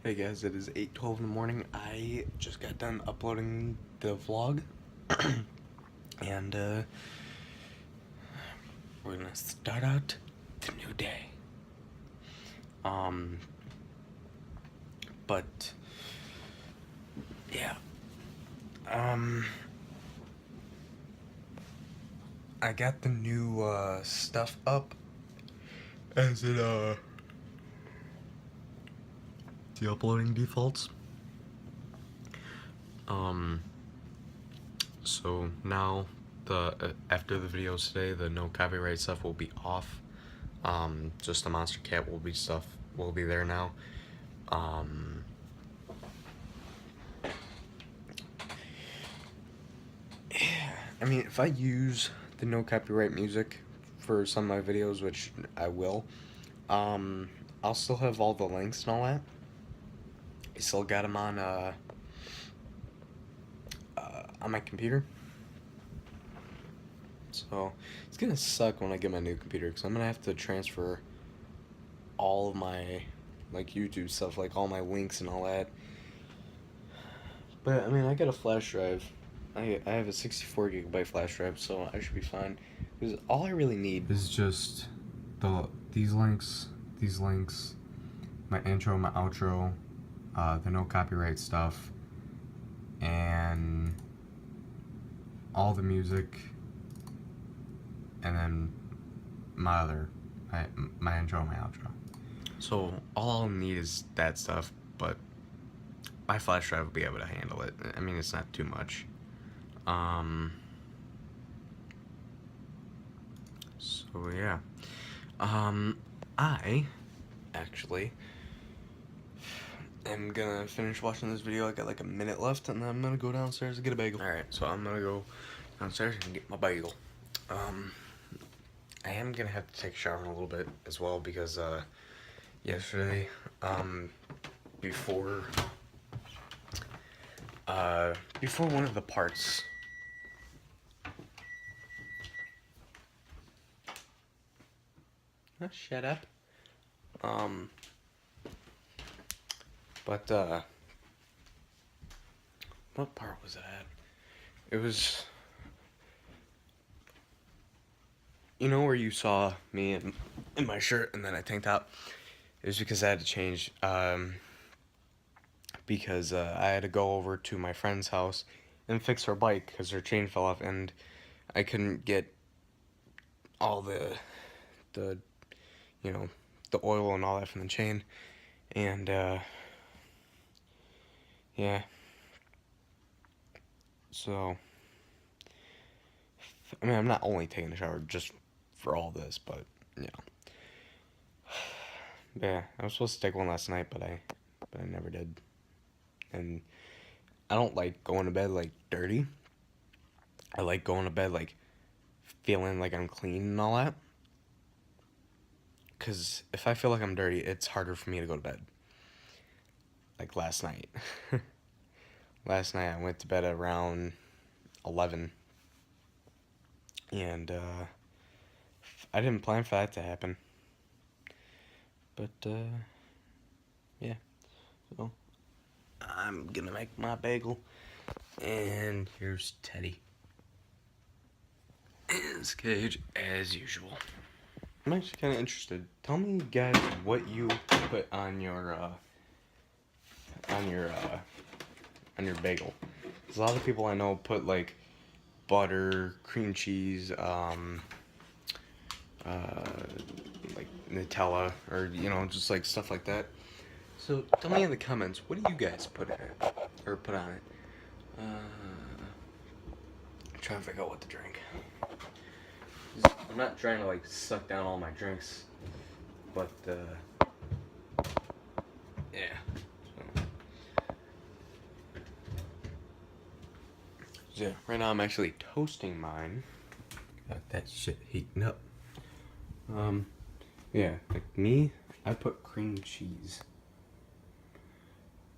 Hey guys, it is 8:12 in the morning. I just got done uploading the vlog, and we're gonna start out the new day. Um, but yeah, I got the new stuff up, as in the uploading defaults. So now after the videos today, the no copyright stuff will be off. Just the Monster Cat will be there now. I mean, if I use the no copyright music for some of my videos, which I will, I'll still have all the links and all that. I still got them on my computer. So it's gonna suck when I get my new computer, because I'm gonna have to transfer all of my like YouTube stuff, like all my links and all that. But I mean, I got a flash drive. I have a 64 gigabyte flash drive, so I should be fine. Because all I really need is just these links, my intro, my outro, the no copyright stuff, and all the music, and then my intro and my outro. So all I'll need is that stuff, but my flash drive will be able to handle it. I mean, it's not too much. So yeah. I actually am gonna finish watching this video. I got like a minute left, and then I'm gonna go downstairs and get a bagel. Alright, so I'm gonna go downstairs and get my bagel. I am gonna have to take a shower in a little bit as well, because yesterday, before one of the parts, shut up. But what part was it at? It was, you know, where you saw me in my shirt and then a tank top. It was because I had to change, because I had to go over to my friend's house and fix her bike because her chain fell off, and I couldn't get all the you know, the oil and all that from the chain. And yeah, so I mean, I'm not only taking a shower just for all this, but yeah. Yeah, I was supposed to take one last night, but I never did. And I don't like going to bed like dirty. I like going to bed like feeling like I'm clean and all that. Because if I feel like I'm dirty, it's harder for me to go to bed. Like last night. Last night I went to bed around 11. And I didn't plan for that to happen. But yeah. So I'm gonna make my bagel. And here's Teddy in his cage as usual. I'm actually kind of interested. Tell me, guys, what you put on your bagel. 'Cause a lot of people I know put like butter, cream cheese, like Nutella, or you know, just like stuff like that. So tell me in the comments, what do you guys put in it, or put on it? I'm trying to figure out what to drink. I'm not trying to like suck down all my drinks, but yeah. So yeah, right now I'm actually toasting mine. Got that shit heating up. Yeah, like me, I put cream cheese.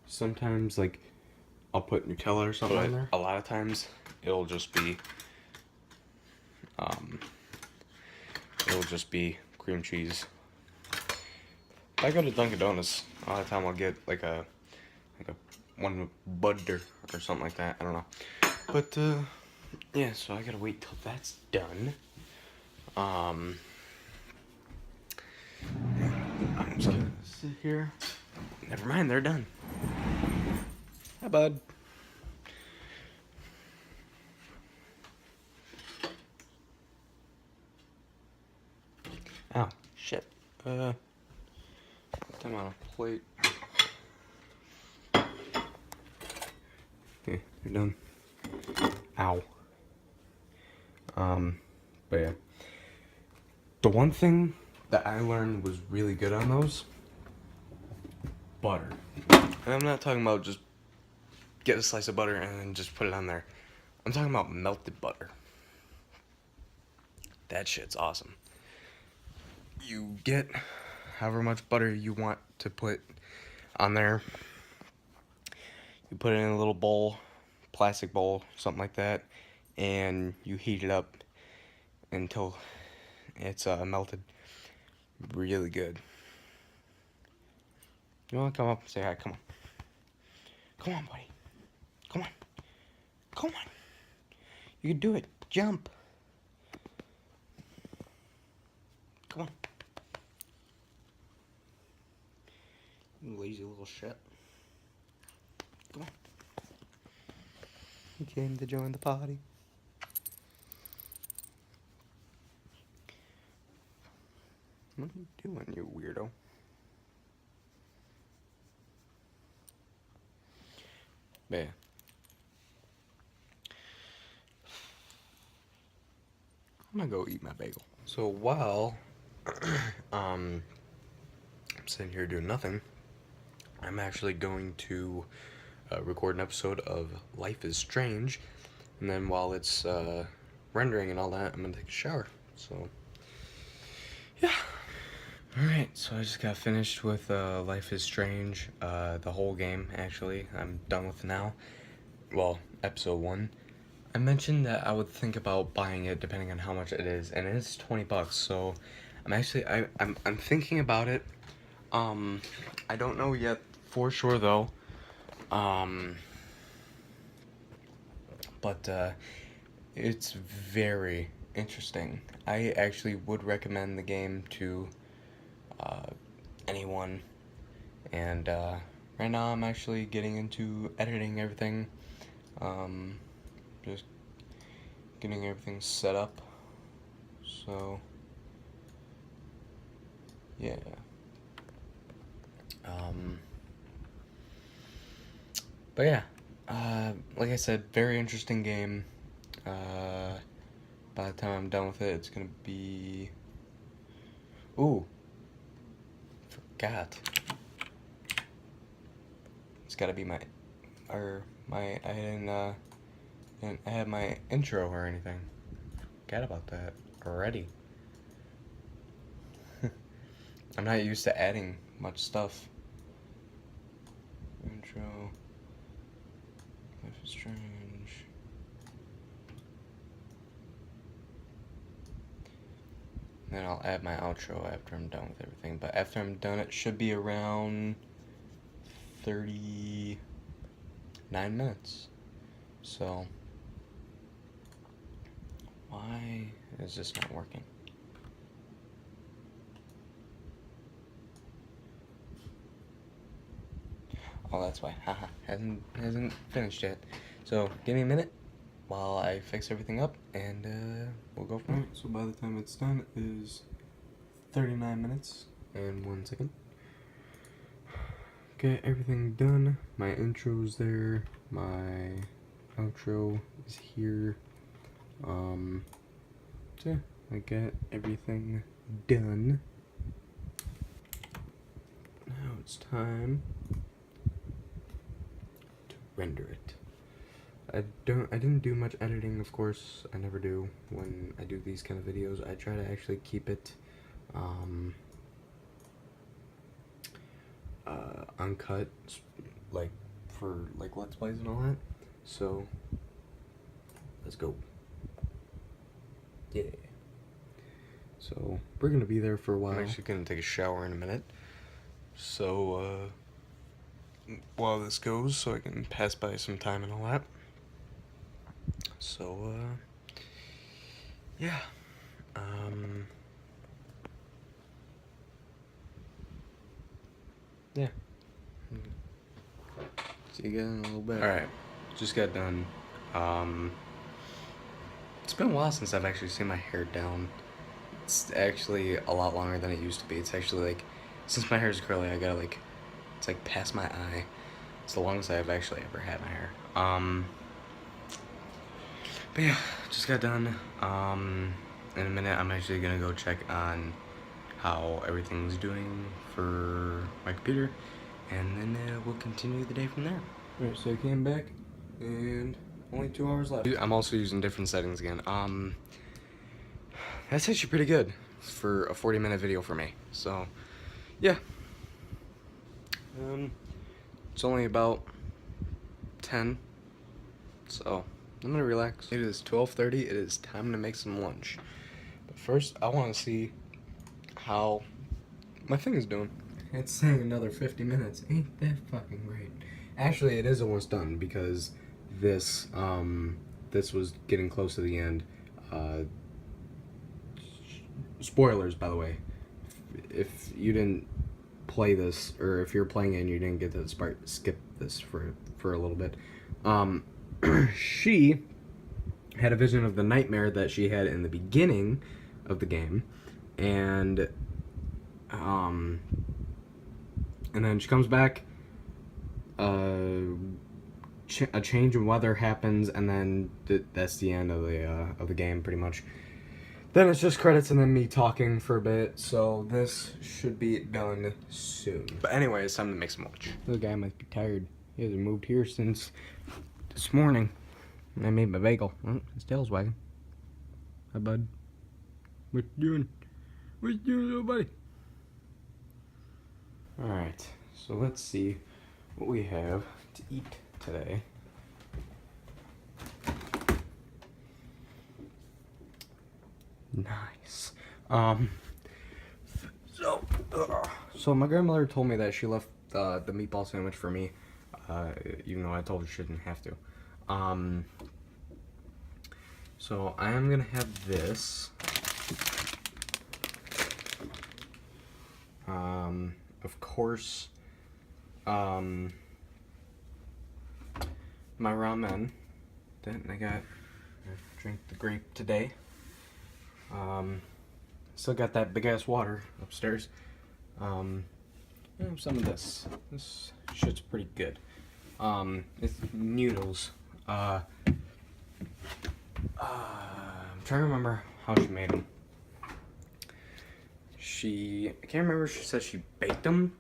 Sometimes like I'll put Nutella or something in there. A lot of times it'll just be cream cheese. If I go to Dunkin' Donuts, all the time I'll get like a one with butter or something like that. I don't know. But yeah, so I gotta wait till that's done. I'm just gonna sit here. Never mind, they're done. Hi, bud. Oh, shit. Put them on a plate. Okay, they're done. Ow. But yeah. The one thing that I learned was really good on those, butter. And I'm not talking about just get a slice of butter and then just put it on there. I'm talking about melted butter. That shit's awesome. You get however much butter you want to put on there. You put it in a little bowl, plastic bowl, something like that, and you heat it up until it's melted. Really good. You want to come up and say hi? Come on. Come on, buddy. Come on. Come on. You can do it. Jump. Come on. You lazy little shit. Come on. You came to join the party. What are you doing, you weirdo? Yeah. I'm gonna go eat my bagel. So while I'm sitting here doing nothing, I'm actually going to record an episode of Life is Strange, and then while it's rendering and all that, I'm gonna take a shower. So yeah. Alright, so I just got finished with Life is Strange, the whole game actually. I'm done with it now. Well, episode 1. I mentioned that I would think about buying it depending on how much it is, and it is $20, so I'm actually I'm thinking about it. I don't know yet for sure though. But it's very interesting. I actually would recommend the game to anyone, and right now I'm actually getting into editing everything. Just getting everything set up. So yeah. But yeah, like I said, very interesting game. By the time I'm done with it, it's gonna be... Ooh. Forgot. It's gotta be my... I didn't add my intro or anything. Forgot about that already. I'm not used to adding much stuff. Intro. Life is Strange. Then I'll add my outro after I'm done with everything. But after I'm done, it should be around 39 minutes. So, why is this not working? Oh, that's why. Haha, hasn't finished yet. So, give me a minute while I fix everything up, and we'll go from there. So by the time it's done, it is 39 minutes and 1 second. Get everything done. My intro's there. My outro is here. So yeah, I got everything done. Now it's time to render it. I didn't do much editing, of course. I never do when I do these kind of videos. I try to actually keep it uncut, like for like Let's Plays and all that. So let's go. Yeah. So we're gonna be there for a while. I'm actually gonna take a shower in a minute. So, while this goes, so I can pass by some time and all that. So, yeah. Yeah. See you guys in a little bit. Alright, just got done. It's been a while since I've actually seen my hair down. It's actually a lot longer than it used to be. It's actually like, since my hair is curly, I gotta like, it's like past my eye. It's the longest I've actually ever had my hair. But yeah, just got done. In a minute, I'm actually gonna go check on how everything's doing for my computer, and then we'll continue the day from there. Alright, so I came back, and only 2 hours left. I'm also using different settings again. That's actually pretty good for a 40-minute video for me. So, yeah. It's only about 10, so I'm gonna relax. It is 12:30. It is time to make some lunch. But first, I want to see how my thing is doing. It's saying another 50 minutes. Ain't that fucking great? Actually, it is almost done because this was getting close to the end. Spoilers, by the way. If you didn't play this, or if you're playing it and you didn't get to this part, skip this for a little bit. She had a vision of the nightmare that she had in the beginning of the game, and then she comes back, a change in weather happens, and then that's the end of the game, pretty much. Then it's just credits and then me talking for a bit, so this should be done soon. But anyway, it's time to make some lunch. The guy must be tired. He hasn't moved here since this morning. I made my bagel. Oh, his tail's wagging. Hi, bud. What you doing? What you doing, little buddy? Alright, so let's see what we have to eat today. Nice. So my grandmother told me that she left the meatball sandwich for me, even though I told her she didn't have to. So I am gonna have this. Of course, my ramen. Then I drank the grape today. Still got that big ass water upstairs. And some of this. This shit's pretty good. It's noodles. I'm trying to remember how she made them. I can't remember if she said she baked them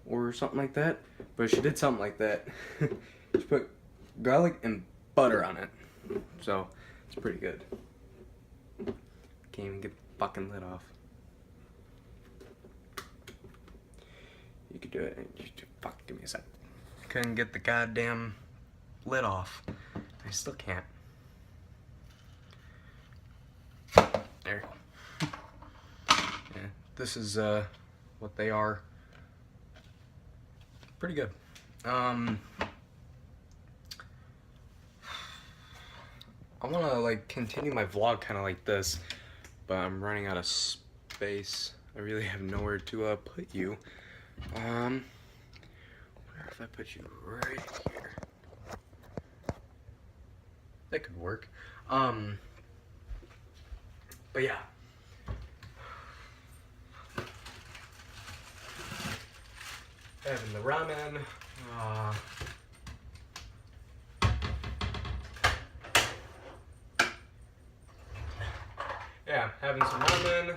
or something like that, but she did something like that. She put garlic and butter on it, so it's pretty good. Can't even get the fucking lid off. You could do it. Fuck, give me a sec. Couldn't get the goddamn lid off. I still can't. There you go. Yeah, this is what they are. Pretty good. I want to like continue my vlog kind of like this, but I'm running out of space. I really have nowhere to put you. Wonder if I put you right here. That could work. But yeah. Having the ramen. Yeah, having some ramen,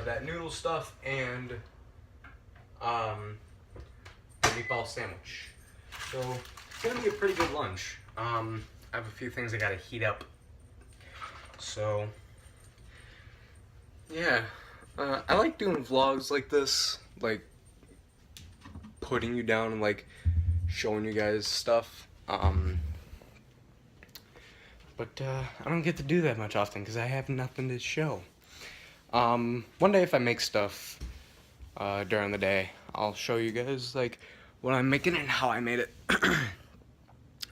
that noodle stuff, and the meatball sandwich. So it's gonna be a pretty good lunch. I have a few things I gotta heat up. So yeah, I like doing vlogs like this, like putting you down and like showing you guys stuff. But I don't get to do that much often because I have nothing to show. One day if I make stuff during the day, I'll show you guys like what I'm making and how I made it.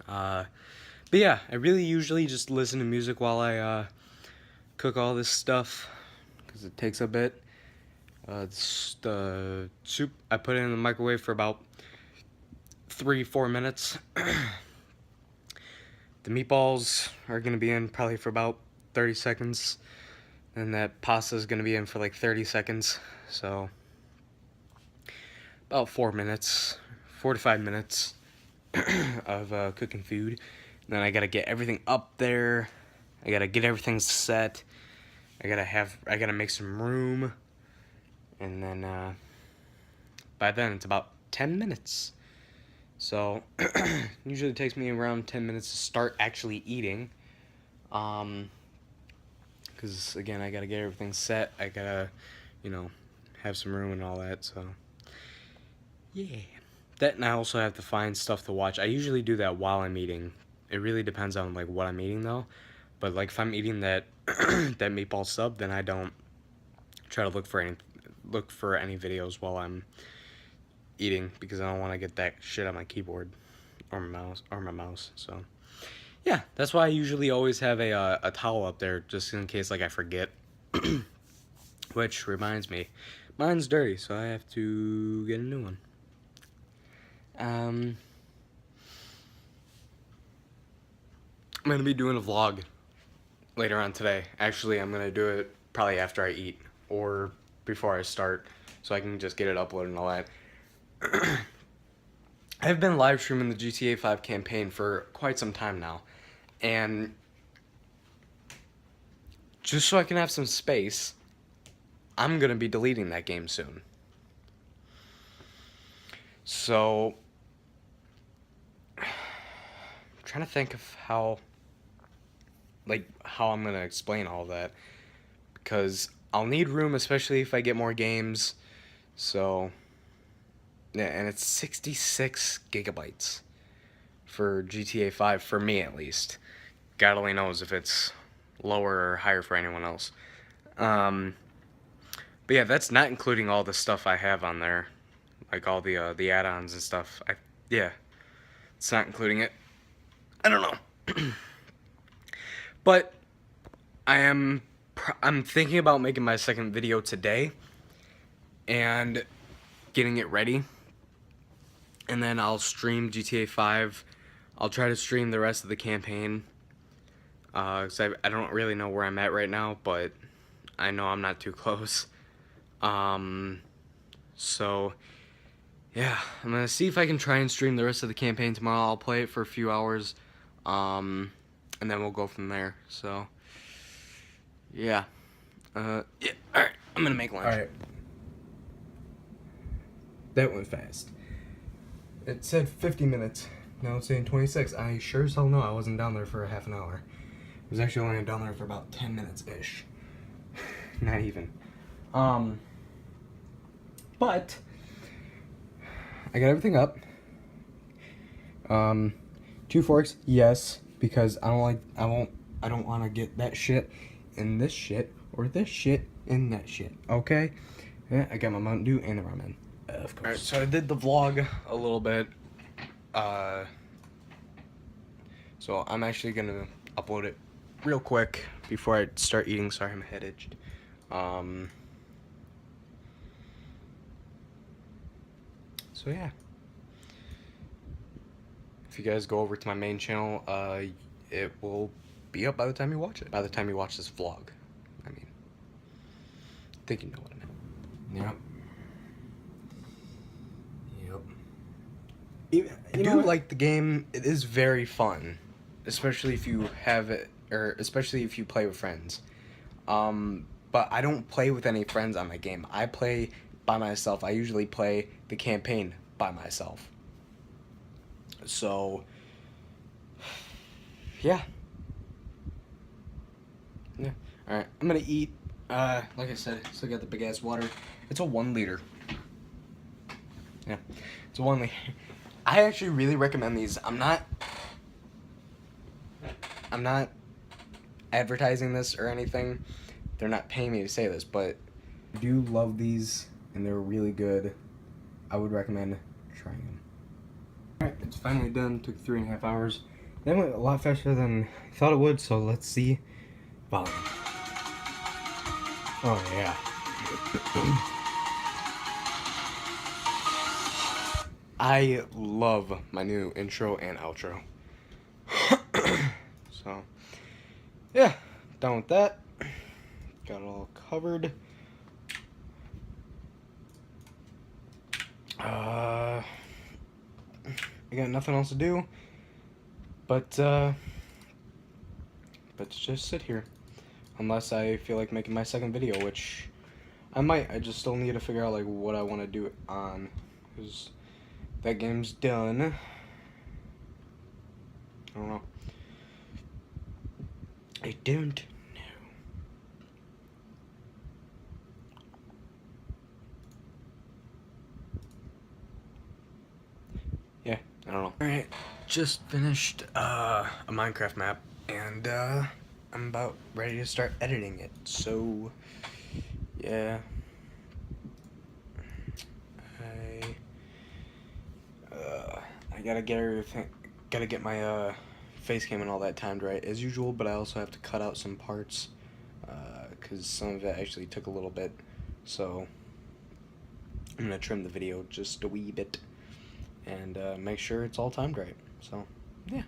But yeah, I really usually just listen to music while I cook all this stuff because it takes a bit. The soup, I put it in the microwave for about 3-4 minutes. The meatballs are gonna be in probably for about 30 seconds, and that pasta is gonna be in for like 30 seconds. So about 4 minutes, 4 to 5 minutes of cooking food. And then I gotta get everything up there. I gotta get everything set. I gotta make some room. And then by then it's about 10 minutes. So usually it takes me around 10 minutes to start actually eating. Because again, I gotta get everything set. I gotta, have some room and all that. So yeah. That, and I also have to find stuff to watch. I usually do that while I'm eating. It really depends on like what I'm eating though. But like if I'm eating that that meatball sub, then I don't try to look for any videos while I'm eating, because I don't want to get that shit on my keyboard or my mouse. So yeah, that's why I usually always have a towel up there just in case like I forget. Which reminds me, mine's dirty, so I have to get a new one. I'm gonna be doing a vlog later on today. Actually, I'm gonna do it probably after I eat or before I start, so I can just get it uploaded and all that. I've been live streaming the GTA 5 campaign for quite some time now, and just so I can have some space, I'm gonna be deleting that game soon. So I'm trying to think of how I'm gonna explain all that, because I'll need room, especially if I get more games. So yeah, and it's 66 gigabytes for GTA 5 for me at least. God only knows if it's lower or higher for anyone else. But yeah, that's not including all the stuff I have on there, like all the add-ons and stuff. Yeah, it's not including it. I don't know. But I'm thinking about making my second video today and getting it ready, and then I'll stream GTA 5. I'll try to stream the rest of the campaign, because I don't really know where I'm at right now, but I know I'm not too close. So yeah, I'm gonna see if I can try and stream the rest of the campaign tomorrow. I'll play it for a few hours, and then we'll go from there. So yeah, yeah. All right, I'm gonna make lunch. All right. That went fast. It said 50 minutes. Now it's saying 26. I sure as hell know I wasn't down there for a half an hour. I was actually only down there for about 10 minutes-ish. Not even. But I got everything up. 2 forks, yes, because I don't want to get that shit in this shit or this shit in that shit. Okay? Yeah, I got my Mountain Dew and the ramen. Of course. Alright, so I did the vlog a little bit. So I'm actually gonna upload it real quick before I start eating. Sorry, I'm head itched. So yeah. If you guys go over to my main channel, it will be up by the time you watch it. By the time you watch this vlog. I mean, I think you know what I meant. Yep. I do like the game. It is very fun, especially if you have it, or especially if you play with friends. But I don't play with any friends on my game. I play by myself. I usually play the campaign by myself. So yeah. Yeah. All right. I'm gonna eat. Like I said, still got the big ass water. It's a 1 liter. Yeah, it's a 1 liter. I actually really recommend these. I'm not advertising this or anything. They're not paying me to say this, but I do love these, and they're really good. I would recommend trying them. Alright, it's finally done. Took 3.5 hours. That went a lot faster than I thought it would, so let's see volume. Oh yeah. I love my new intro and outro. So, yeah, done with that. Got it all covered. I got nothing else to do but just sit here. Unless I feel like making my second video, which I might. I just still need to figure out like what I want to do it on, because that game's done. I don't know. I don't know. Yeah, I don't know. Alright, just finished a Minecraft map, and I'm about ready to start editing it. So, yeah. I gotta get everything, gotta get my face cam and all that timed right as usual, but I also have to cut out some parts because some of it actually took a little bit, so I'm gonna trim the video just a wee bit and make sure it's all timed right. So yeah.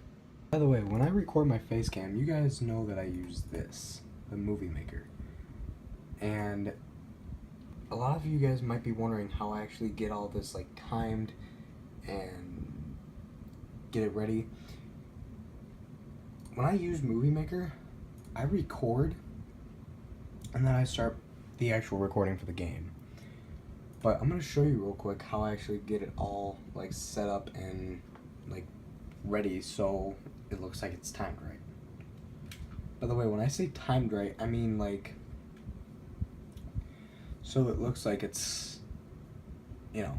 By the way, when I record my face cam, you guys know that I use this, the Movie Maker, and a lot of you guys might be wondering how I actually get all this like timed and get it ready. When I use Movie Maker, I record and then I start the actual recording for the game. But I'm gonna show you real quick how I actually get it all like set up and like ready so it looks like it's timed right. By the way, when I say timed right, I mean like so it looks like it's, you know,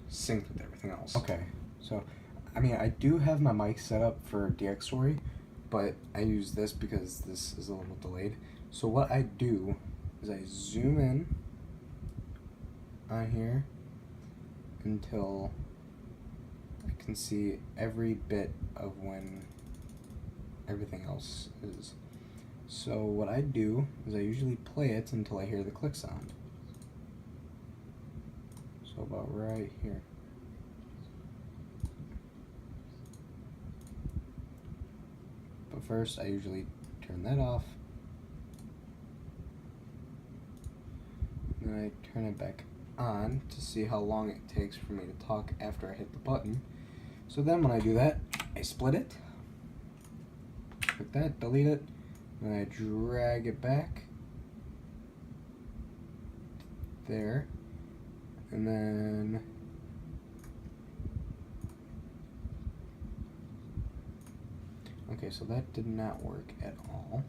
synced with everything else. Okay, so I mean, I do have my mic set up for DX Story, but I use this because this is a little delayed. So what I do is I zoom in on here until I can see every bit of when everything else is. So what I do is I usually play it until I hear the click sound. So about right here. But first, I usually turn that off. Then I turn it back on to see how long it takes for me to talk after I hit the button. So then when I do that, I split it. Click that, delete it, then I drag it back. There. And then okay, so that did not work at all.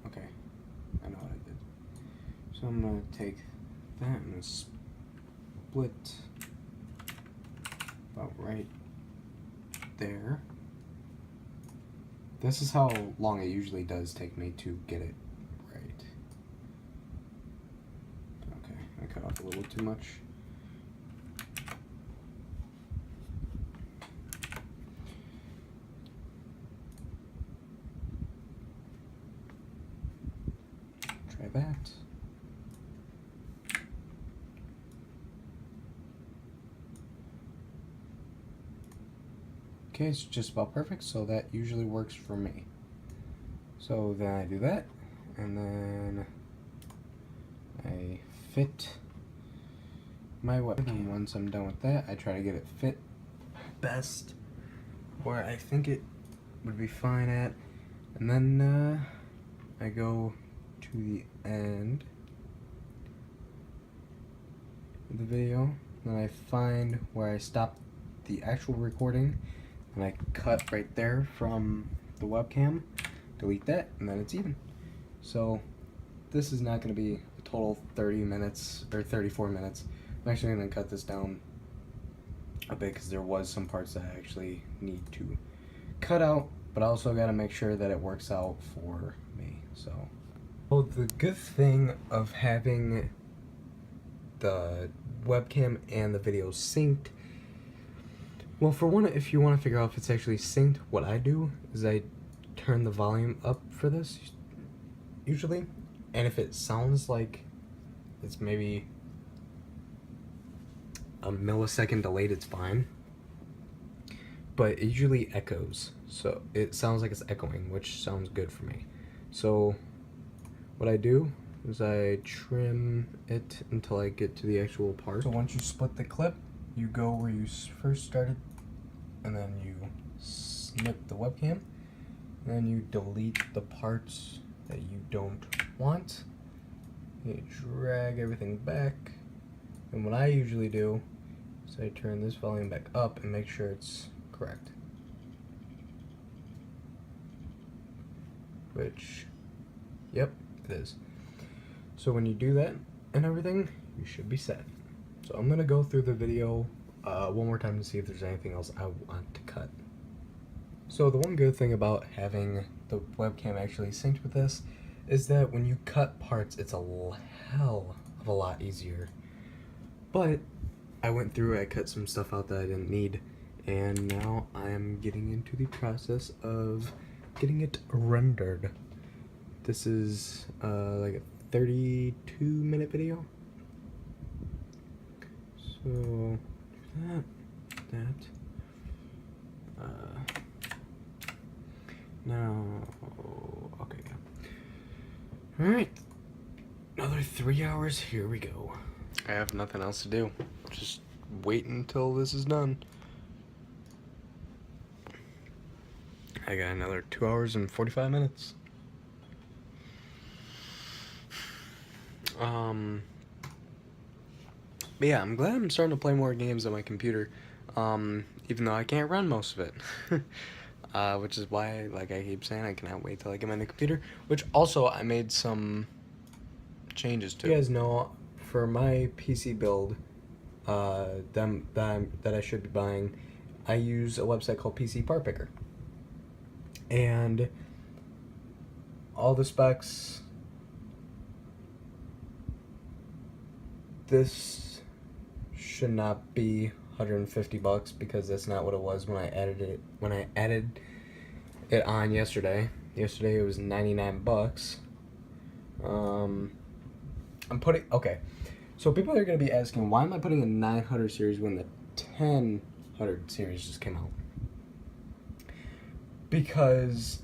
Okay, I know what I did. So I'm gonna take that and split about right there. This is how long it usually does take me to get it right. Okay, I cut off a little too much. Try that. Okay, it's just about perfect, so that usually works for me. So then I do that, and then I fit my webcam. Once I'm done with that, I try to get it fit best where I think it would be fine at, and then I go to the end of the video, then I find where I stopped the actual recording, and I cut right there from the webcam, delete that, and then it's even. So this is not going to be a total 30 minutes or 34 minutes. I'm actually going to cut this down a bit because there was some parts that I actually need to cut out, but I also got to make sure that it works out for me. So Well, the good thing of having the webcam and the video synced, well, for one, if you want to figure out if it's actually synced, what I do is I turn the volume up for this, usually, and if it sounds like it's maybe a millisecond delayed, it's fine. But it usually echoes, so it sounds like it's echoing, which sounds good for me. So what I do is I trim it until I get to the actual part. So once you split the clip, you go where you first started, and then you snip the webcam, and then you delete the parts that you don't want. You drag everything back, and what I usually do is I turn this volume back up and make sure it's correct. Which, yep, it is. So when you do that and everything, you should be set. So I'm gonna go through the video one more time to see if there's anything else I want to cut. So the one good thing about having the webcam actually synced with this is that when you cut parts, it's a hell of a lot easier. But I went through, I cut some stuff out that I didn't need, and now I'm getting into the process of getting it rendered. This is like a 32-minute video. So now, okay, yeah. All right, another 3 hours. Here we go. I have nothing else to do. Just wait until this is done. I got another 2 hours and 45 minutes. But yeah, I'm glad I'm starting to play more games on my computer, even though I can't run most of it. Which is why, like I keep saying, I cannot wait till I get my new computer, which also I made some changes to. You guys know, for my PC build, that I should be buying, I use a website called PC Part Picker. And all the specs, this should not be $150 because that's not what it was when I added it on yesterday. Yesterday it was $99. I'm putting, okay, so people are going to be asking, why am I putting a 900 series when the 1000 series just came out? Because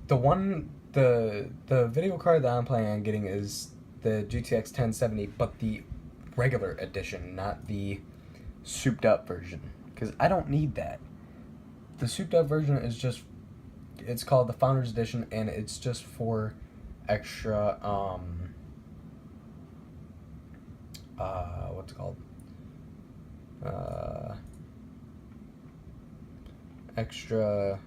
the video card that I'm planning on getting is the GTX 1070, but the regular edition, not the souped up version, because I don't need that. The souped up version is just, it's called the Founders Edition, and it's just for extra what's it called, extra,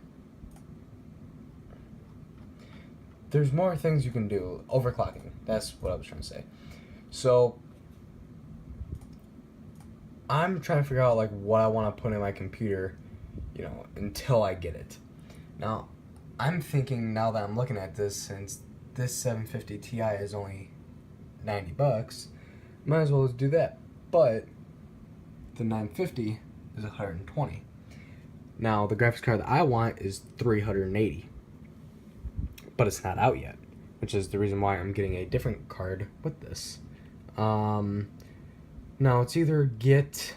there's more things you can do. Overclocking, that's what I was trying to say. So I'm trying to figure out like what I want to put in my computer, you know, until I get it. Now I'm thinking, now that I'm looking at this, since this 750 Ti is only $90, might as well just do that. But the 950 is $120. Now the graphics card that I want is $380, but it's not out yet, which is the reason why I'm getting a different card with this. Now it's either get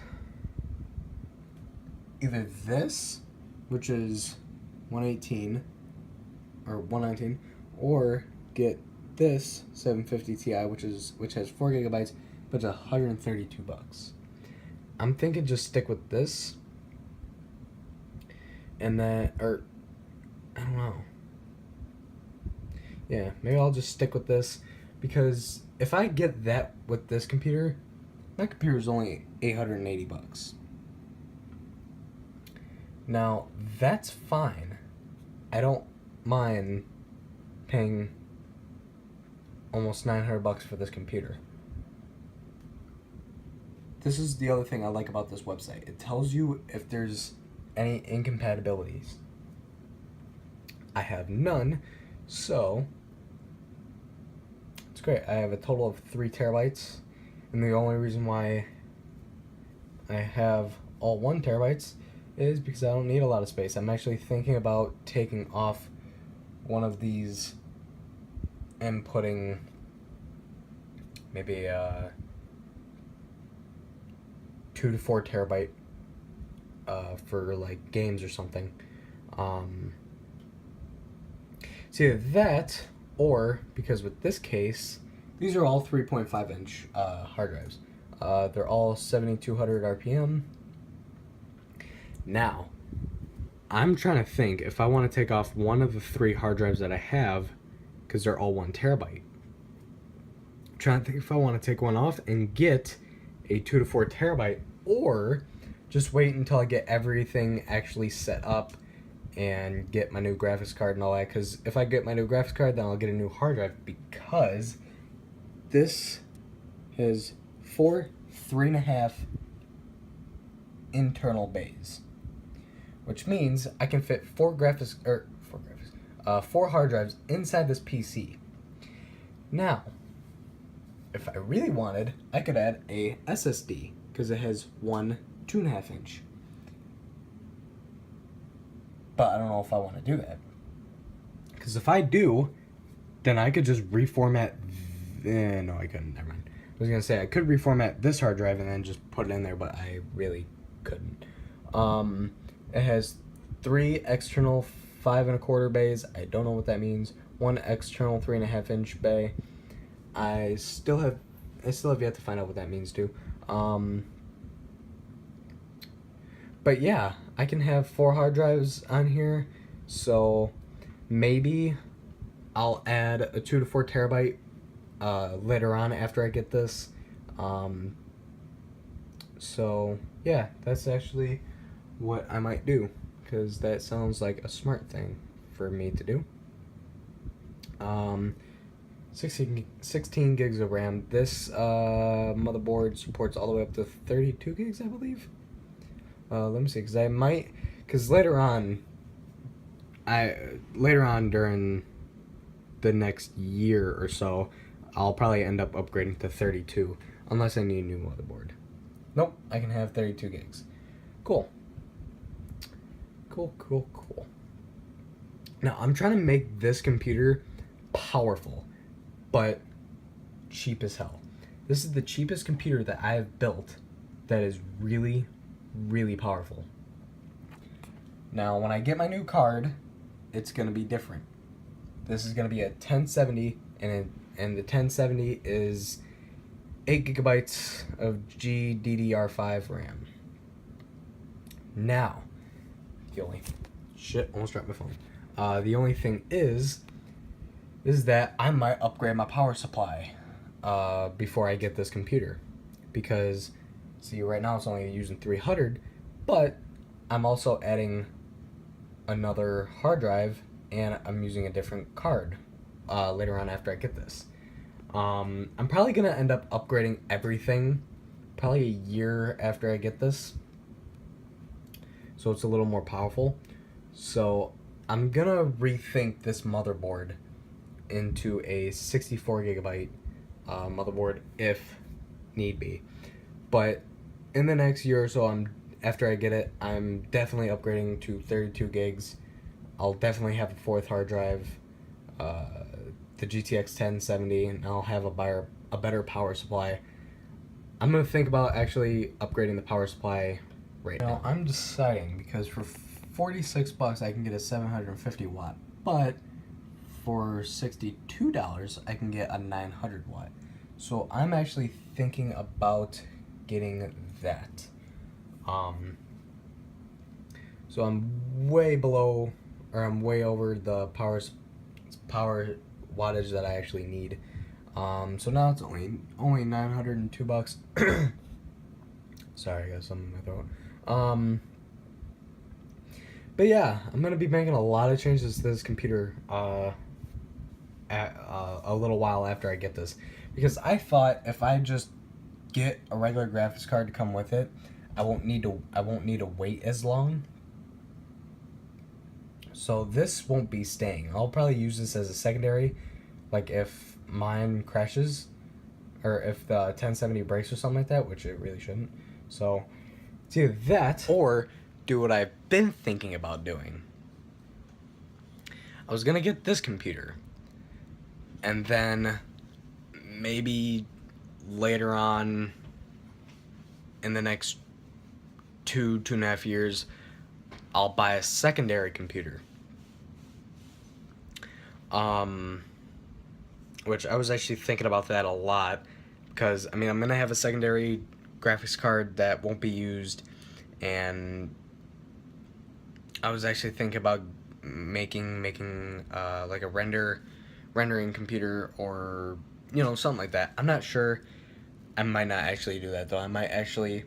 this, which is 118 or 119, or get this 750 Ti, which has 4 gigabytes, but it's $132. I'm thinking just stick with this, and then, or I don't know. Yeah, maybe I'll just stick with this, because if I get that with this computer, my computer is only $880. Now, that's fine. I don't mind paying almost $900 for this computer. This is the other thing I like about this website. It tells you if there's any incompatibilities. I have none, so great. I have a total of 3 terabytes, and the only reason why I have all 1 terabytes is because I don't need a lot of space. I'm actually thinking about taking off one of these and putting maybe 2 to 4 terabyte for like games or something. It's either that, or because with this case, these are all 3.5 inch hard drives. They're all 7200 RPM. Now, I'm trying to think if I want to take off one of the 3 hard drives that I have, because they're all 1 terabyte. I'm trying to think if I want to take one off and get a 2 to 4 terabyte, or just wait until I get everything actually set up and get my new graphics card and all that. Because if I get my new graphics card, then I'll get a new hard drive, because this has 4 3.5 internal bays, which means I can fit 4 hard drives inside this PC. Now, if I really wanted, I could add a SSD, because it has 1 2.5 inch. But I don't know if I want to do that, because if I do, then I could just reformat. No, I couldn't. Never mind. I was gonna say I could reformat this hard drive and then just put it in there, but I really couldn't. It has 3 external 5 1/4 bays. I don't know what that means. 1 external 3.5 inch bay. I still have yet to find out what that means too. But yeah, I can have 4 hard drives on here, so maybe I'll add a 2 to 4 terabyte later on after I get this. So yeah, that's actually what I might do, because that sounds like a smart thing for me to do. 16 gigs of RAM. This motherboard supports all the way up to 32 gigs, I believe. Let me see, because later on during the next year or so, I'll probably end up upgrading to 32, unless I need a new motherboard. Nope, I can have 32 gigs. Cool. Now, I'm trying to make this computer powerful, but cheap as hell. This is the cheapest computer that I have built that is really, really powerful. Now, when I get my new card, it's going to be different. This is going to be a 1070, and the 1070 is 8 gigabytes of GDDR5 RAM. Now, almost dropped my phone. The only thing is that I might upgrade my power supply before I get this computer, because see, right now it's only using 300, but I'm also adding another hard drive and I'm using a different card later on after I get this. I'm probably gonna end up upgrading everything probably a year after I get this, so it's a little more powerful. So I'm gonna rethink this motherboard into a 64 gigabyte motherboard if need be. But in the next year or so, after I get it, I'm definitely upgrading to 32 gigs. I'll definitely have a 4th hard drive, the GTX 1070, and I'll have a better power supply. I'm gonna think about actually upgrading the power supply right now. I'm deciding, because for $46 I can get a 750 watt, but for $62 I can get a 900 watt. So I'm actually thinking about getting that. So I'm way below, or I'm way over the power wattage that I actually need. So now it's only $902. Sorry, I got something in my throat. But yeah, I'm gonna be making a lot of changes to this computer a little while after I get this, because I thought if I just get a regular graphics card to come with it, I won't need to wait as long. So this won't be staying. I'll probably use this as a secondary, like if mine crashes, or if the 1070 breaks or something like that, which it really shouldn't. So it's either that, or do what I've been thinking about doing. I was gonna get this computer, and then maybe later on in the next 2.5 years, I'll buy a secondary computer. Which I was actually thinking about that a lot, because, I mean, I'm gonna have a secondary graphics card that won't be used, and I was actually thinking about making like a rendering computer, or something like that. I'm not sure. I might not actually do that though. I might actually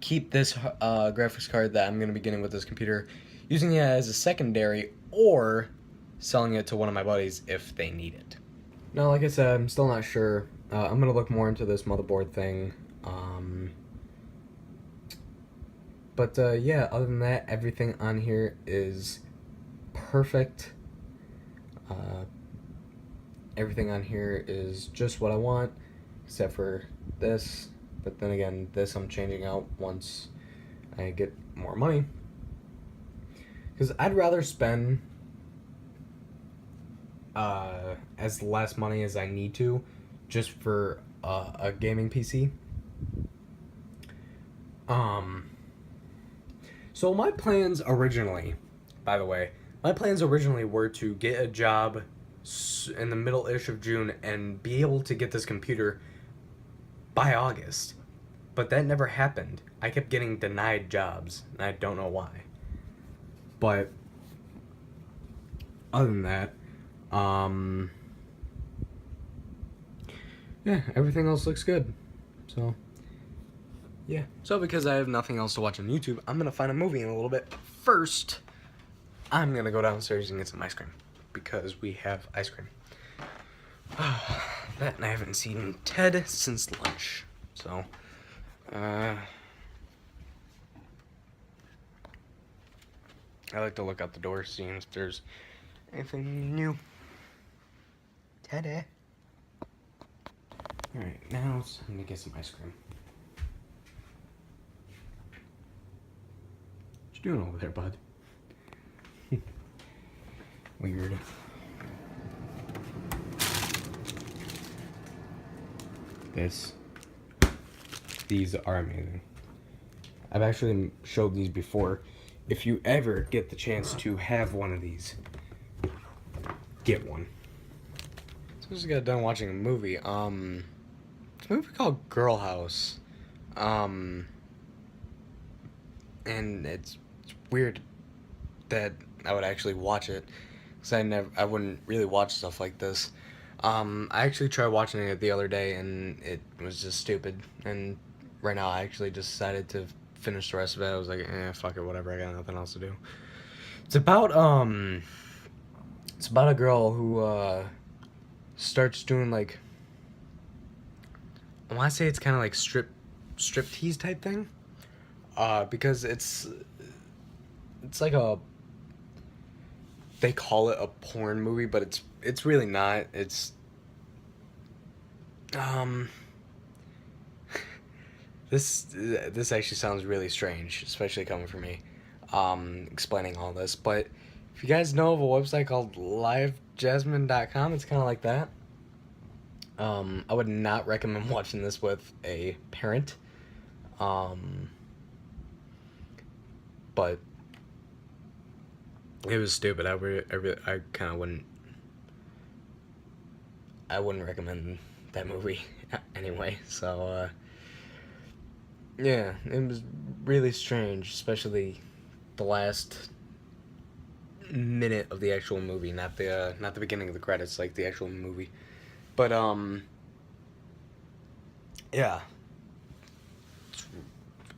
keep this graphics card that I'm gonna be getting with this computer, using it as a secondary, or selling it to one of my buddies if they need it. Now, like I said, I'm still not sure. I'm gonna look more into this motherboard thing. But yeah, other than that, everything on here is perfect. Everything on here is just what I want, except for this. But then again, this I'm changing out once I get more money. Because I'd rather spend as less money as I need to just for a gaming PC. So my plans originally, by the way, were to get a job in the middle-ish of June and be able to get this computer by August. But that never happened. I kept getting denied jobs, and I don't know why. But other than that, yeah, everything else looks good. So yeah. So because I have nothing else to watch on YouTube, I'm gonna find a movie in a little bit. First, I'm gonna go downstairs and get some ice cream, because we have ice cream. That, and I haven't seen Ted since lunch. So, I like to look out the door, seeing if there's anything new. Teddy. Alright, now it's time to get some ice cream. What you doing over there, bud? Weird. These are amazing. I've actually showed these before. If you ever get the chance to have one of these, get one. So I just got done watching a movie. It's a movie called Girl House. And it's weird that I would actually watch it, because I wouldn't really watch stuff like this. I actually tried watching it the other day, and it was just stupid. And right now, I actually decided to finish the rest of it. I was like, fuck it, whatever. I got nothing else to do. It's about a girl who starts doing, like, I want to say it's kind of like striptease type thing. Because it's like they call it a porn movie, but it's really not. It's this actually sounds really strange, especially coming from me, explaining all this. But if you guys know of a website called livejasmine.com, it's kind of like that. I would not recommend watching this with a parent. But it was stupid. I kind of wouldn't recommend that movie anyway. So yeah, it was really strange, especially the last minute of the actual movie, not the beginning of the credits, like the actual movie. But yeah, it's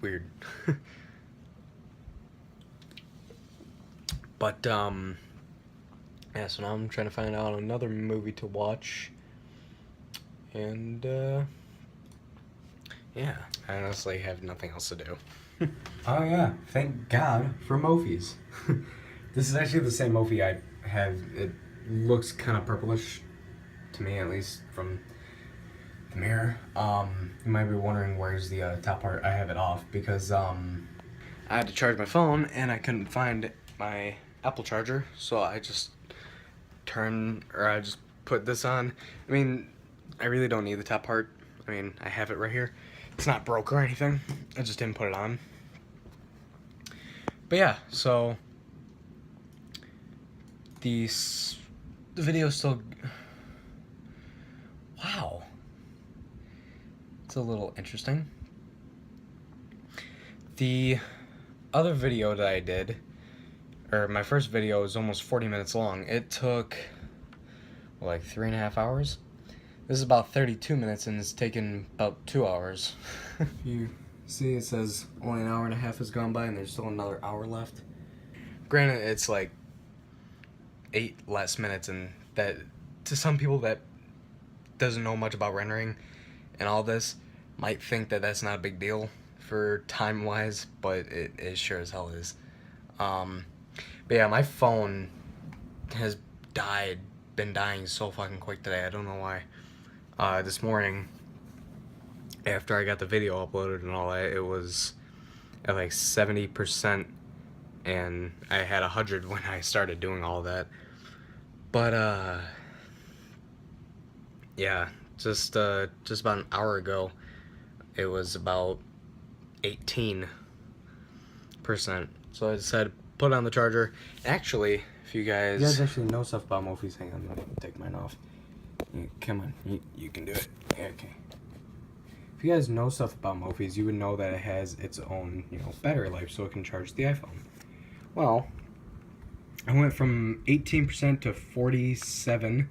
weird. But yeah, so now I'm trying to find out another movie to watch, and yeah, I honestly have nothing else to do. Oh yeah, thank God for Mophis. This is actually the same Mophie I have. It looks kind of purplish to me, at least from the mirror. You might be wondering where's the top part. I have it off because I had to charge my phone and I couldn't find my Apple charger, so I just put this on. I mean, I really don't need the top part. I mean, I have it right here. It's not broke or anything. I just didn't put it on. But yeah, so the video still. Wow, it's a little interesting. The other video that I did, or my first video, was almost 40 minutes long. It took like 3.5 hours. This is about 32 minutes and it's taken about 2 hours. You see, it says only an hour and a half has gone by and there's still another hour left. Granted, it's like 8 less minutes, and that to some people that doesn't know much about rendering and all this might think that that's not a big deal for time wise, but it sure as hell is. But yeah, my phone has been dying so fucking quick today. I don't know why. This morning, after I got the video uploaded and all that, it was at like 70%, and I had 100 when I started doing all that. But yeah, just about an hour ago, it was about 18%. So I decided to put on the charger. Actually, if you guys actually know stuff about Mophis, hang on, let me take mine off. Come on, you can do it. Okay. If you guys know stuff about Mophis, you would know that it has its own, battery life, so it can charge the iPhone. Well, I went from 18% to 47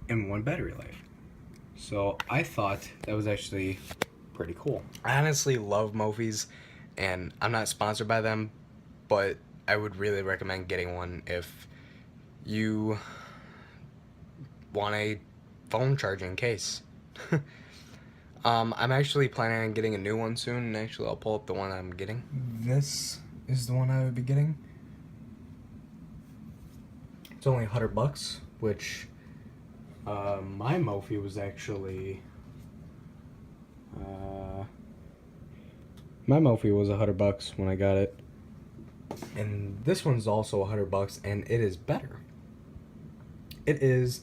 in one battery life. So I thought that was actually pretty cool. I honestly love Mophis, and I'm not sponsored by them, but I would really recommend getting one if you want a phone charging case. I'm actually planning on getting a new one soon, and actually I'll pull up the one I'm getting. This is the one I would be getting. It's only $100, which my Mophie was actually my Mophie was $100 when I got it, and this one's also $100, and it is better. It is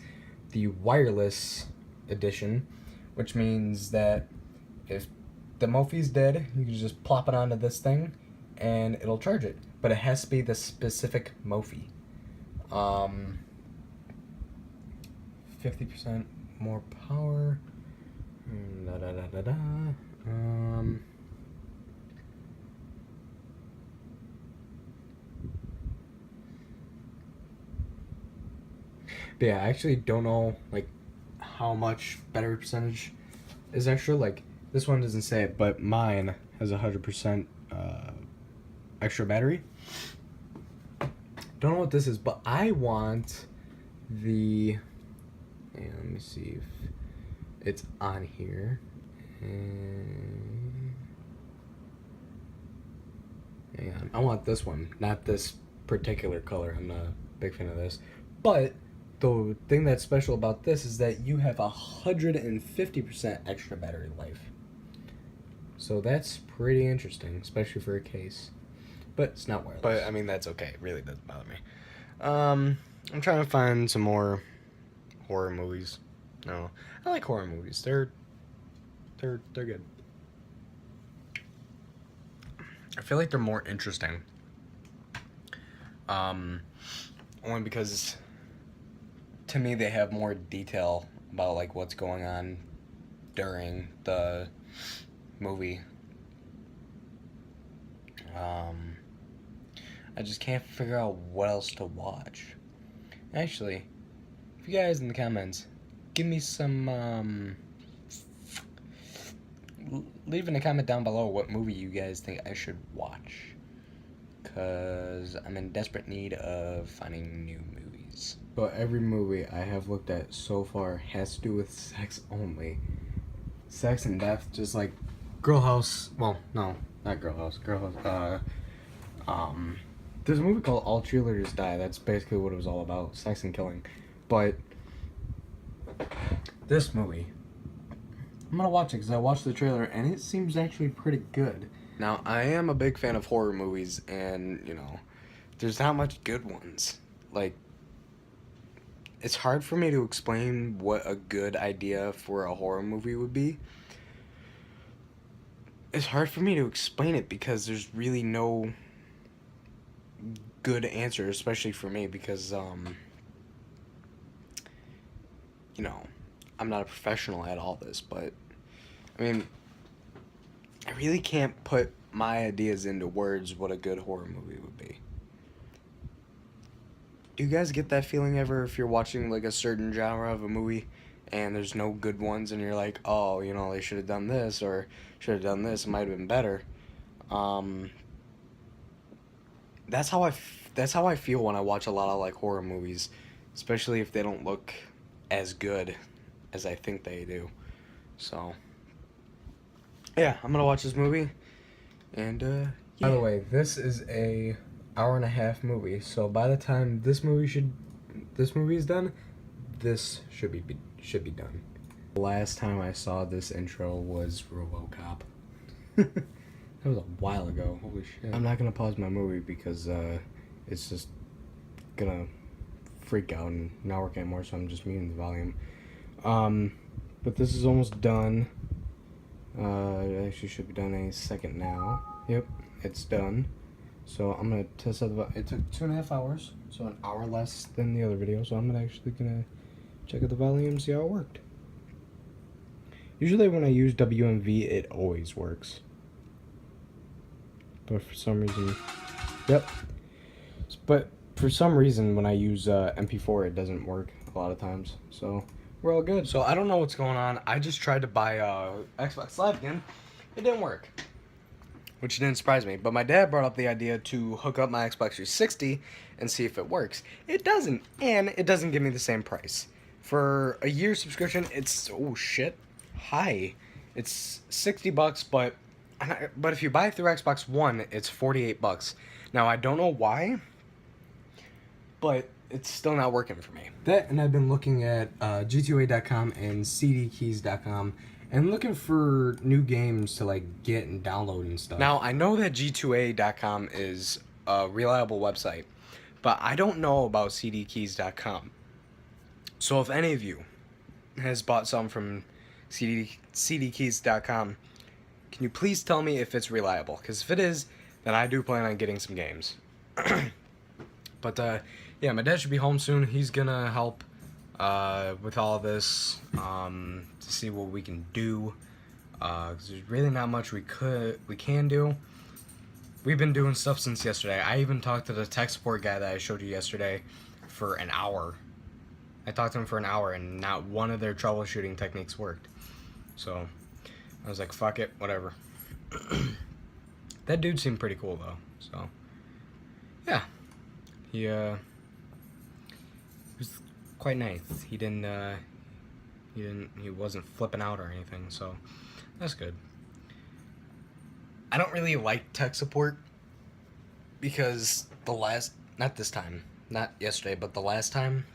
the wireless edition, which means that if the Mophie's dead, you can just plop it onto this thing and it'll charge it. But it has to be the specific Mophie. 50% more power. But yeah, I actually don't know how much battery percentage is extra. This one doesn't say it, but mine has 100% extra battery. Don't know what this is, but I want the. Let me see if it's on here. Hang on, I want this one, not this particular color. I'm not a big fan of this, but the thing that's special about this is that you have 150% extra battery life. So that's pretty interesting, especially for a case. But it's not wireless. But I mean, that's okay. It really doesn't bother me. I'm trying to find some more horror movies. No, I like horror movies. They're good. I feel like they're more interesting. Only because to me they have more detail about what's going on during the movie. I just can't figure out what else to watch. Actually, if you guys in the comments give me some leave in a comment down below what movie you guys think I should watch, because I'm in desperate need of finding new movies. But every movie I have looked at so far has to do with sex only. Sex and death, just like Girl House. Well, no, not Girl House. Girl House. There's a movie called All Cheerleaders Die. That's basically what it was all about, sex and killing. But this movie. I'm gonna watch it because I watched the trailer and it seems actually pretty good. Now, I am a big fan of horror movies, and, you know, there's not much good ones. Like, it's hard for me to explain what a good idea for a horror movie would be. It's hard for me to explain it because there's really no good answer, especially for me, because, you know, I'm not a professional at all this, but, I mean, I really can't put my ideas into words what a good horror movie would be. Do you guys get that feeling ever if you're watching like a certain genre of a movie and there's no good ones and you're like, oh, you know, they should have done this or should have done this, it might have been better. That's how I feel when I watch a lot of like horror movies, especially if they don't look as good as I think they do. So yeah, I'm gonna watch this movie, and yeah. By the way, this is a hour-and-a-half movie, so by the time this movie is done, this should be done. The last time I saw this intro was RoboCop. That was a while ago. Holy shit! I'm not gonna pause my movie because it's just gonna freak out and not work anymore, so I'm just muting the volume. But this is almost done. It actually should be done any second now. Yep, it's done. So I'm gonna test out it took 2.5 hours, so an hour less than the other video. So I'm actually gonna check out the volume and see how it worked. Usually when I use WMV, it always works. But for some reason, yep. But for some reason, when I use MP4, it doesn't work a lot of times. So we're all good. So I don't know what's going on. I just tried to buy Xbox Live again. It didn't work, which didn't surprise me. But my dad brought up the idea to hook up my Xbox 360 and see if it works. It doesn't, and it doesn't give me the same price. For a year subscription, it's, oh shit, hi. It's $60, but if you buy it through Xbox One, it's $48. Now, I don't know why, but it's still not working for me. That, and I've been looking at G2A.com and CDKeys.com and looking for new games to like get and download and stuff. Now, I know that G2A.com is a reliable website, but I don't know about CDKeys.com. So if any of you has bought some from CDKeys.com, can you please tell me if it's reliable? Because if it is, then I do plan on getting some games. But yeah, my dad should be home soon. He's gonna help with all of this to see what we can do. Cause there's really not much we can do. We've been doing stuff since yesterday. I even talked to the tech support guy that I showed you yesterday for an hour. I talked to him for an hour, and not one of their troubleshooting techniques worked. So I was like, fuck it, whatever. That dude seemed pretty cool though. So yeah, he was quite nice. He wasn't flipping out or anything, so that's good. I don't really like tech support because not yesterday, but the last time,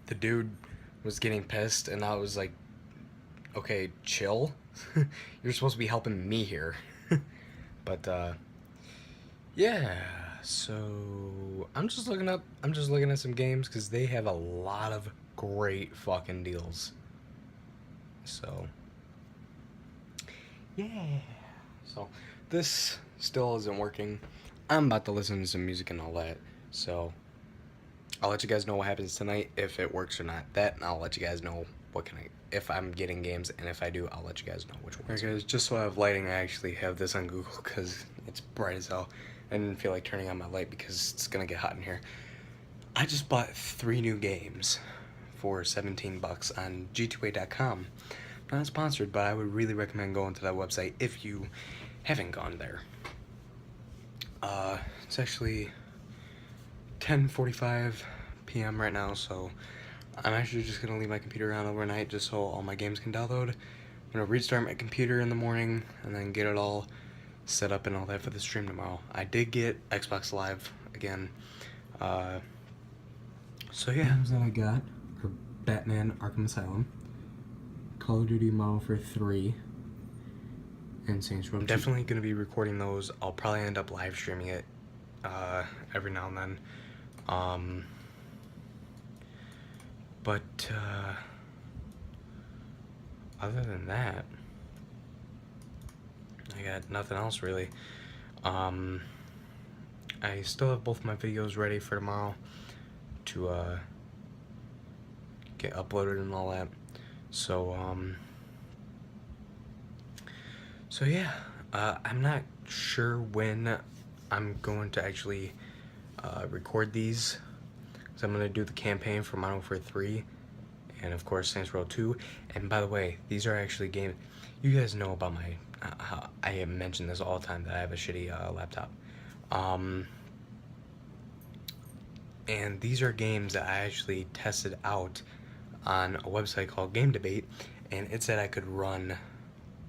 the dude was getting pissed and I was like, okay, chill. You're supposed to be helping me here. But yeah, so I'm just looking at some games because they have a lot of great fucking deals. So yeah, so this still isn't working. I'm about to listen to some music and all that, so I'll let you guys know what happens tonight, if it works or not. That, and I'll let you guys know if I'm getting games, and if I do, I'll let you guys know which ones. Alright guys, just so I have lighting, I actually have this on Google because it's bright as hell. I didn't feel like turning on my light because it's gonna get hot in here. I just bought 3 new games for $17 on G2A.com. Not sponsored, but I would really recommend going to that website if you haven't gone there. It's actually 10:45 p.m. right now, so I'm actually just gonna leave my computer on overnight just so all my games can download. I'm gonna restart my computer in the morning and then get it all set up and all that for the stream tomorrow. I did get Xbox Live again. So yeah. Games that I got for Batman Arkham Asylum. Call of Duty Modern Warfare 3, and Saints Row 2. I'm definitely going to be recording those. I'll probably end up live streaming it every now and then. But other than that, I got nothing else really. I still have both my videos ready for tomorrow to get uploaded and all that. So yeah, I'm not sure when I'm going to actually record these, because I'm going to do the campaign for Modern Warfare 3 and of course Saints Row 2. And by the way, these are actually games, you guys know about my, I have mentioned this all the time, that I have a shitty laptop. And these are games that I actually tested out on a website called Game Debate, and it said I could run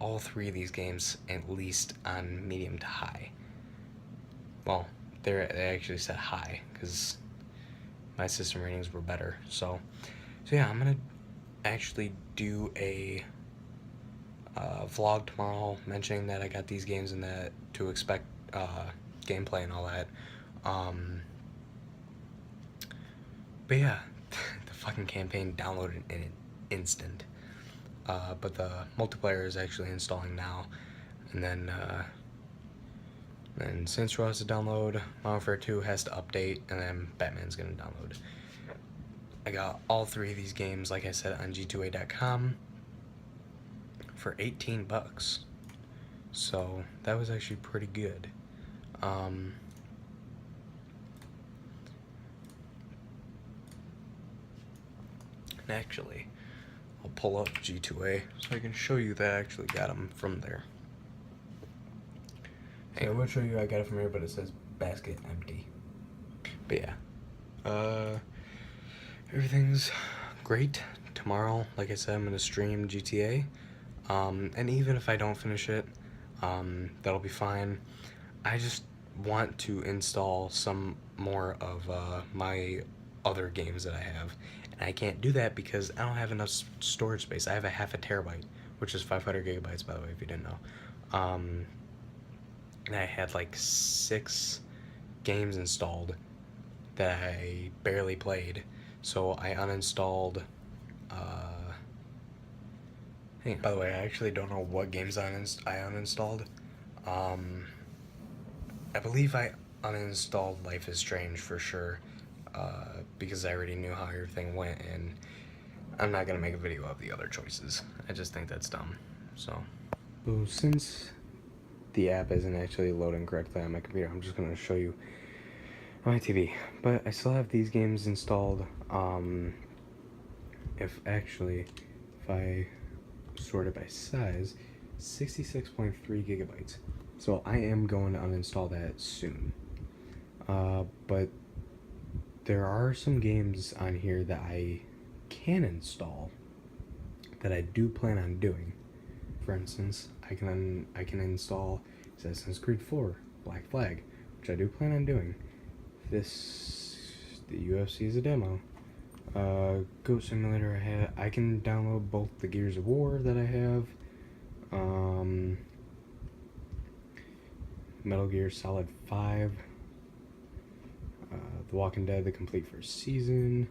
all 3 of these games at least on medium to high. Well, they actually said high because my system ratings were better. So yeah, I'm gonna actually do a vlog tomorrow mentioning that I got these games and that to expect gameplay and all that. But yeah, the fucking campaign downloaded in an instant. But the multiplayer is actually installing now. And then Saints Row has to download, Modern Warfare 2 has to update, and then Batman's gonna download. I got all 3 of these games, like I said, on G2A.com for $18. So that was actually pretty good. And actually, I'll pull up G2A so I can show you that I actually got them from there. So I'm going to show you I got it from here, but it says basket empty. But yeah, everything's great. Tomorrow, like I said, I'm going to stream GTA. And even if I don't finish it, that'll be fine. I just want to install some more of my other games that I have. And I can't do that because I don't have enough storage space. I have a half a terabyte, which is 500 gigabytes, by the way, if you didn't know. And I had like 6 games installed that I barely played. So I uninstalled, by the way, I actually don't know what games I uninstalled. I believe I uninstalled Life is Strange for sure, because I already knew how everything went, and I'm not gonna make a video of the other choices. I just think that's dumb. So since the app isn't actually loading correctly on my computer, I'm just gonna show you my TV. But I still have these games installed. If I sort it by size, 66.3 gigabytes. So I am going to uninstall that soon. But there are some games on here that I can install that I do plan on doing. For instance, I can install Assassin's Creed 4 Black Flag, which I do plan on doing. The UFC is a demo. Goat Simulator, I can download both the Gears of War that I have, Metal Gear Solid 5, The Walking Dead, the complete first season,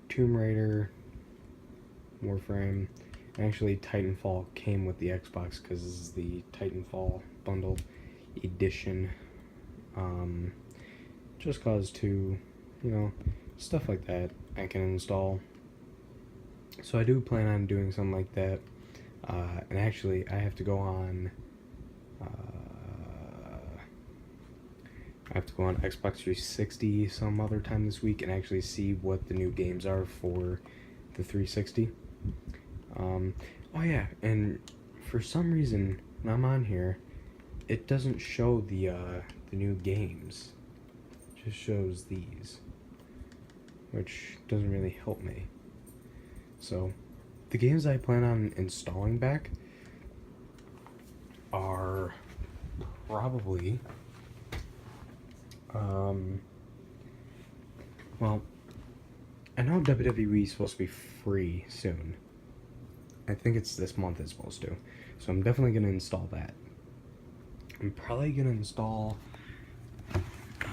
Tomb Raider, Warframe. Actually, Titanfall came with the Xbox because this is the Titanfall bundled edition. Just Cause 2, stuff like that I can install. So I do plan on doing something like that. And actually, I have to go on Xbox 360 some other time this week and actually see what the new games are for the 360. Oh yeah, and for some reason when I'm on here, it doesn't show the new games. It just shows these, which doesn't really help me. So the games I plan on installing back are probably well, I know WWE is supposed to be free soon, I think it's this month it's supposed to. So I'm definitely going to install that. I'm probably going to install...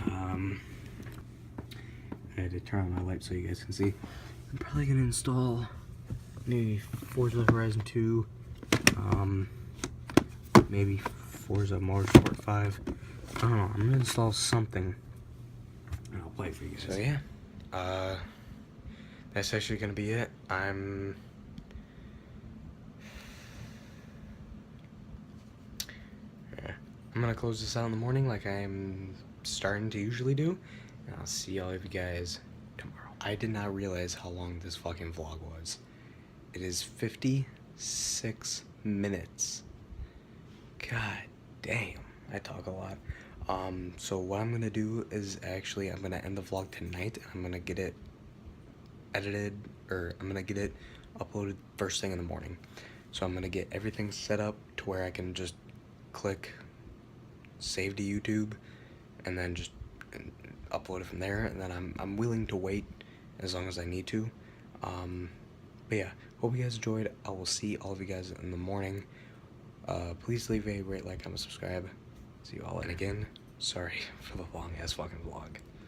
I had to turn on my light so you guys can see. I'm probably going to install maybe Forza Horizon 2. Maybe Forza Motorsport 5. I don't know. I'm going to install something. And I'll play for you guys. So yeah. That's actually going to be it. I'm going to close this out in the morning like I'm starting to usually do. And I'll see all of you guys tomorrow. I did not realize how long this fucking vlog was. It is 56 minutes. God damn. I talk a lot. So what I'm going to do is actually I'm going to end the vlog tonight. I'm going to get it edited, or I'm going to get it uploaded first thing in the morning. So I'm going to get everything set up to where I can just click save to YouTube and then just upload it from there, and then I'm willing to wait as long as I need to. But yeah, hope you guys enjoyed. I will see all of you guys in the morning. Please leave a rate, like, comment, subscribe. See you all, and again, sorry for the long ass fucking vlog.